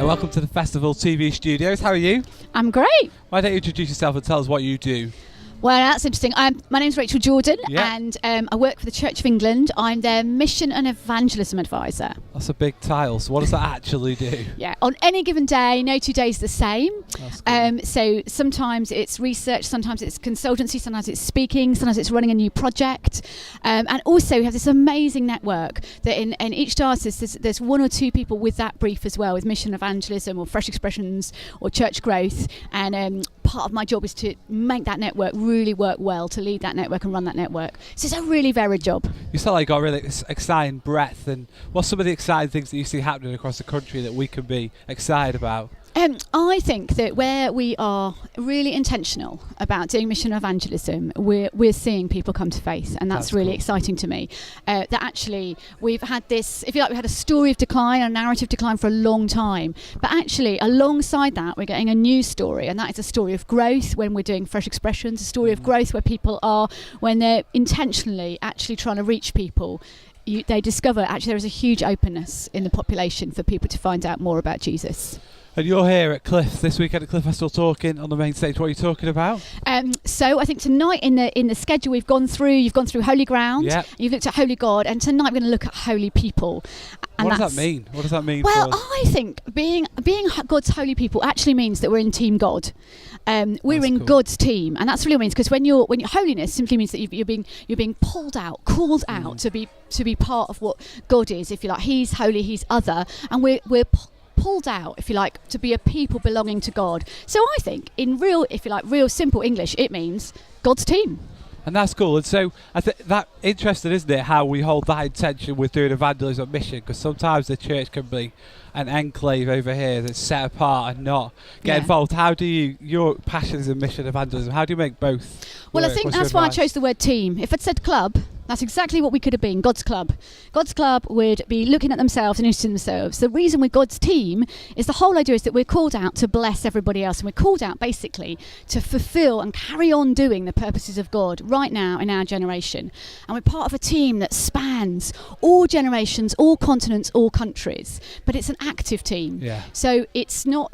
welcome to the Festival TV studios. How are you? I'm great. Why don't you introduce yourself and tell us what you do? Well, that's interesting. My name's Rachel Jordan, Yeah. and I work for the Church of England. I'm their Mission and Evangelism Advisor. That's a big title. So what does that actually do? Yeah, on any given day, no 2 days the same. That's cool. So sometimes it's research, sometimes it's consultancy, sometimes it's speaking, sometimes it's running a new project. And also we have this amazing network that in each diocese there's one or two people with that brief as well, with mission evangelism or fresh expressions or church growth. And part of my job is to make that network really work well, to lead that network and run that network. So it's a really varied job. You sound like you got really exciting breadth. And what's some of the exciting things that you see happening across the country that we can be excited about? I think that where we are really intentional about doing mission evangelism, we're seeing people come to faith, and that's really cool. Exciting to me. That actually we've had this, if you like, we had a story of decline, a narrative decline for a long time, but actually alongside that we're getting a new story, and that is a story of growth when we're doing fresh expressions, a story of growth where people are, when they're intentionally actually trying to reach people, they discover actually there is a huge openness in the population for people to find out more about Jesus. And you're here at Cliff this weekend at Cliff Festival talking on the main stage. What are you talking about? So I think tonight in the schedule you've gone through Holy Ground, Yep. you've looked at Holy God, and tonight we're going to look at Holy People. And What does that mean? What does that mean? Well, for us? I think being God's holy people actually means that we're in Team God. We're That's in cool. God's team, and that's really what it means. Because when you're holiness simply means that you're being pulled out, called out to be part of what God is. If you like, He's holy, He's other, and we're pulled out, if you like, to be a people belonging to God. So I think in real simple English, it means God's team. And that's cool. And so I think that interesting, isn't it, how we hold that intention with doing evangelism mission? Because sometimes the church can be an enclave over here that's set apart and not get involved. How do your passion is in mission evangelism, how do you make both Well, work? I think What's your that's why I advice? chose the word team. If I'd said club, that's exactly what we could have been, God's club. God's club would be looking at themselves and interested in themselves. The reason we're God's team is the whole idea is that we're called out to bless everybody else, and we're called out basically to fulfill and carry on doing the purposes of God right now in our generation. And we're part of a team that spans all generations, all continents, all countries, but it's an active team. Yeah. So it's not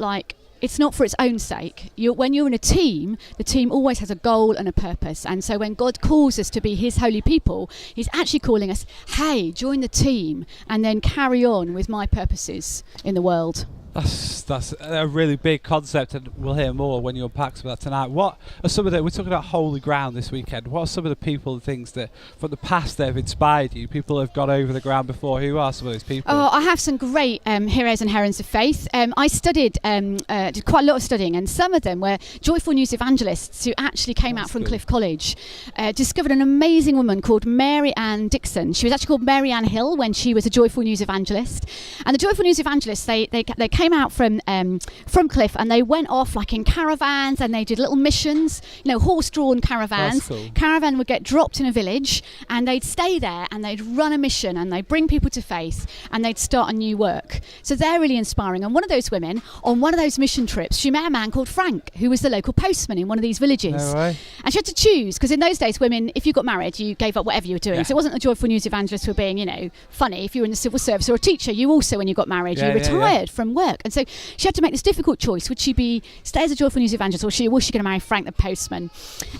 for its own sake. When you're in a team, the team always has a goal and a purpose. And so when God calls us to be His holy people, He's actually calling us, hey, join the team and then carry on with my purposes in the world. That's a really big concept, and we'll hear more when you unpack some of that tonight. What are some of we're talking about holy ground this weekend. What are some of the people and things that from the past that have inspired you? People who have gone over the ground before. Who are some of those people? Oh, I have some great heroes and heroines of faith. I studied, did quite a lot of studying, and some of them were joyful news evangelists who actually came out from good. Cliff College. Discovered an amazing woman called Mary Ann Dixon. She was actually called Mary Ann Hill when she was a joyful news evangelist. And the joyful news evangelists, they came out from Cliff, and they went off like in caravans, and they did little missions, horse-drawn caravans. That's cool. Caravan would get dropped in a village, and they'd stay there, and they'd run a mission, and they'd bring people to faith, and they'd start a new work. So they're really inspiring. And one of those women, on one of those mission trips, she met a man called Frank, who was the local postman in one of these villages. No way. And she had to choose, because in those days, women, if you got married, you gave up whatever you were doing. Yeah. So it wasn't a joyful news evangelist for being, funny. If you were in the civil service or a teacher, you also, when you got married, you retired from work. And so she had to make this difficult choice. Would she stay as a joyful news evangelist, or was she going to marry Frank the postman?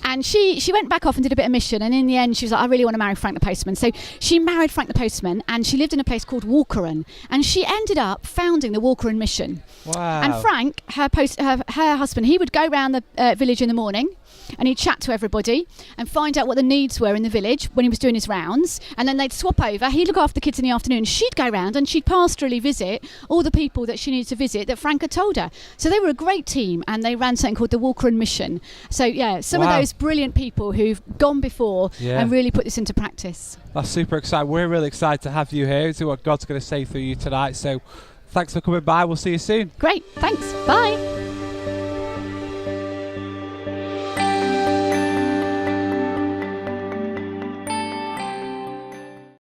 And she went back off and did a bit of mission, and in the end she was like, I really want to marry Frank the postman. So she married Frank the postman, and she lived in a place called Walkeren, and she ended up founding the Walkeren mission. Wow. And Frank, her husband, he would go around the village in the morning, and he'd chat to everybody and find out what the needs were in the village when he was doing his rounds, and then they'd swap over. He'd look after the kids in the afternoon. She'd go around and she'd pastorally visit all the people that she needed to visit that Frank had told her. So they were a great team, and they ran something called the Walkeren Mission. So some of those brilliant people who've gone before and really put this into practice. That's super exciting. We're really excited to have you here and see what God's going to say through you tonight. So thanks for coming by. We'll see you soon. Great, thanks, bye.